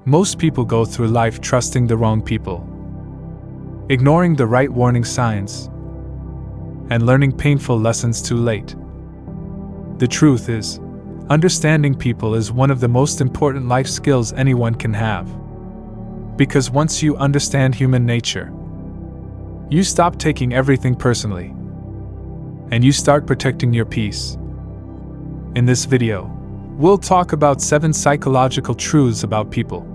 Most people go through life trusting the wrong people, ignoring the right warning signs, and learning painful lessons too late. The truth is, understanding people is one of the most important life skills anyone can have. Because once you understand human nature, you stop taking everything personally, and you start protecting your peace. In this video, we'll talk about 7 psychological truths about people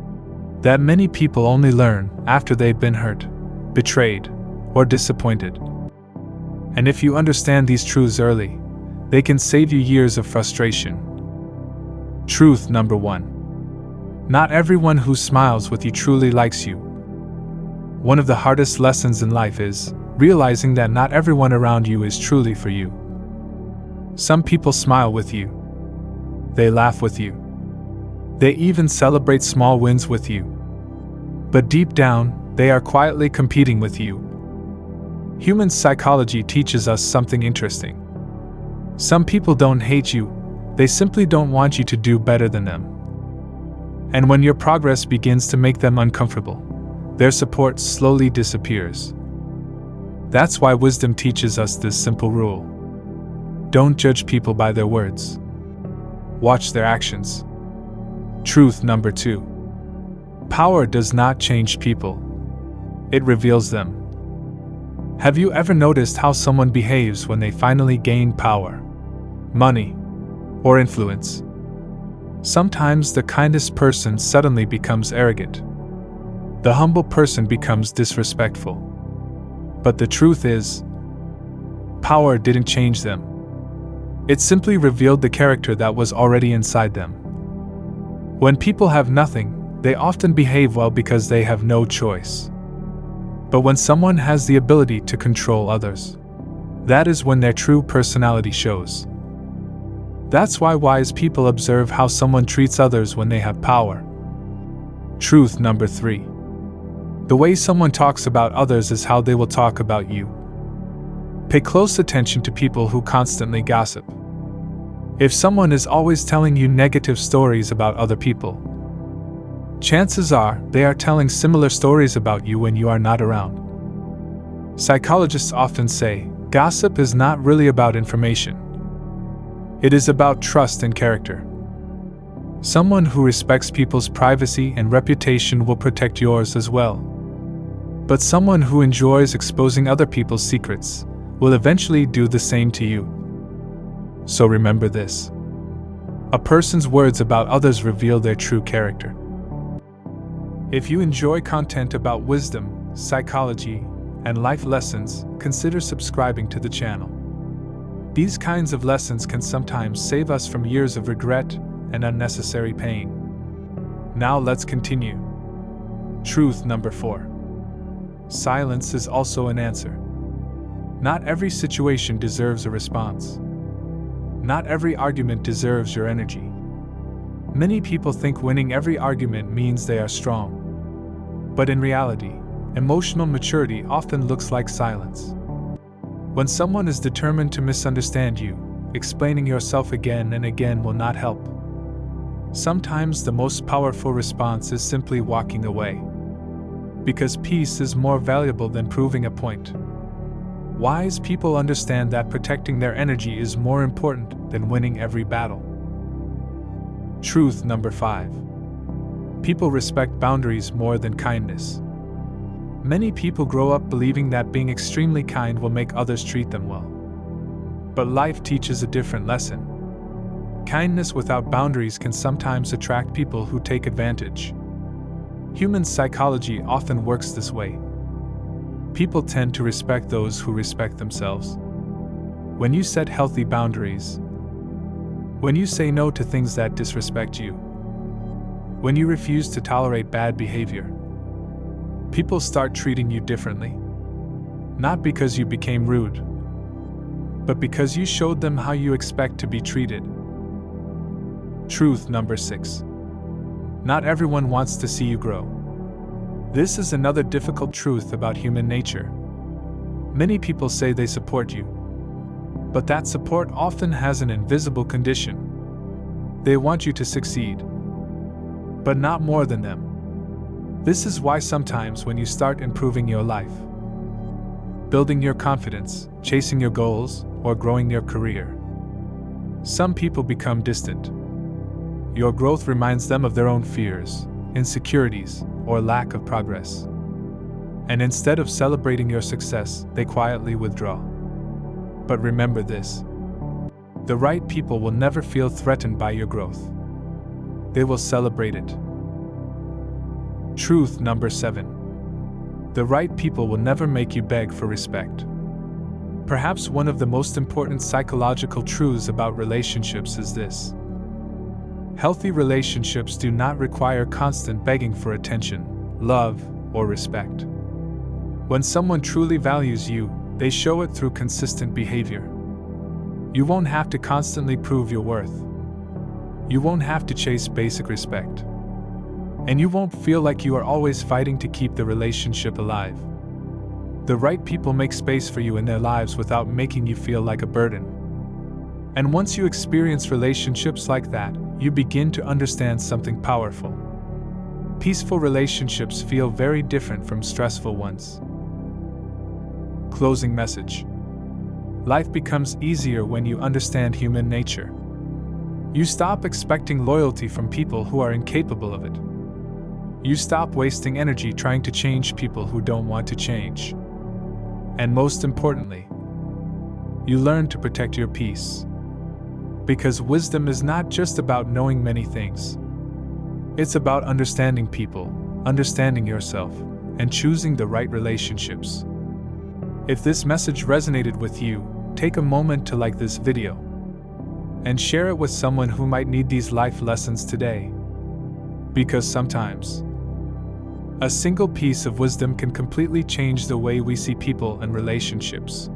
that many people only learn after they've been hurt, betrayed, or disappointed. And if you understand these truths early, they can save you years of frustration. Truth number 1. Not everyone who smiles with you truly likes you. One of the hardest lessons in life is realizing that not everyone around you is truly for you. Some people smile with you. They laugh with you. They even celebrate small wins with you. But deep down, they are quietly competing with you. Human psychology teaches us something interesting. Some people don't hate you, they simply don't want you to do better than them. And when your progress begins to make them uncomfortable, their support slowly disappears. That's why wisdom teaches us this simple rule. Don't judge people by their words. Watch their actions. Truth number 2. Power does not change people. It reveals them. Have you ever noticed how someone behaves when they finally gain power, money, or influence? Sometimes the kindest person suddenly becomes arrogant. The humble person becomes disrespectful. But the truth is, power didn't change them. It simply revealed the character that was already inside them. When people have nothing, they often behave well because they have no choice. But when someone has the ability to control others, that is when their true personality shows. That's why wise people observe how someone treats others when they have power. Truth number 3. The way someone talks about others is how they will talk about you. Pay close attention to people who constantly gossip. If someone is always telling you negative stories about other people, chances are they are telling similar stories about you when you are not around. Psychologists often say, gossip is not really about information. It is about trust and character. Someone who respects people's privacy and reputation will protect yours as well. But someone who enjoys exposing other people's secrets will eventually do the same to you. So remember this. A person's words about others reveal their true character. If you enjoy content about wisdom, psychology, and life lessons, consider subscribing to the channel. These kinds of lessons can sometimes save us from years of regret and unnecessary pain. Now let's continue. Truth number 4. Silence is also an answer. Not every situation deserves a response. Not every argument deserves your energy. Many people think winning every argument means they are strong. But in reality, emotional maturity often looks like silence. When someone is determined to misunderstand you, explaining yourself again and again will not help. Sometimes the most powerful response is simply walking away. Because peace is more valuable than proving a point. Wise people understand that protecting their energy is more important than winning every battle. Truth number 5. People respect boundaries more than kindness. Many people grow up believing that being extremely kind will make others treat them well. But life teaches a different lesson. Kindness without boundaries can sometimes attract people who take advantage. Human psychology often works this way. People tend to respect those who respect themselves. When you set healthy boundaries, when you say no to things that disrespect you, when you refuse to tolerate bad behavior, people start treating you differently. Not because you became rude, but because you showed them how you expect to be treated. Truth number 6. Not everyone wants to see you grow. This is another difficult truth about human nature. Many people say they support you, but that support often has an invisible condition. They want you to succeed, but not more than them. This is why sometimes when you start improving your life, building your confidence, chasing your goals, or growing your career, some people become distant. Your growth reminds them of their own fears, insecurities, or lack of progress. And instead of celebrating your success, they quietly withdraw. But remember this: the right people will never feel threatened by your growth. They will celebrate it. Truth number 7. The right people will never make you beg for respect. Perhaps one of the most important psychological truths about relationships is this: healthy relationships do not require constant begging for attention, love, or respect. When someone truly values you, they show it through consistent behavior. You won't have to constantly prove your worth. You won't have to chase basic respect. And you won't feel like you are always fighting to keep the relationship alive. The right people make space for you in their lives without making you feel like a burden. And once you experience relationships like that, you begin to understand something powerful. Peaceful relationships feel very different from stressful ones. Closing message. Life becomes easier when you understand human nature. You stop expecting loyalty from people who are incapable of it. You stop wasting energy trying to change people who don't want to change. And most importantly, you learn to protect your peace. Because wisdom is not just about knowing many things. It's about understanding people, understanding yourself, and choosing the right relationships. If this message resonated with you, take a moment to like this video and share it with someone who might need these life lessons today. Because sometimes, a single piece of wisdom can completely change the way we see people and relationships.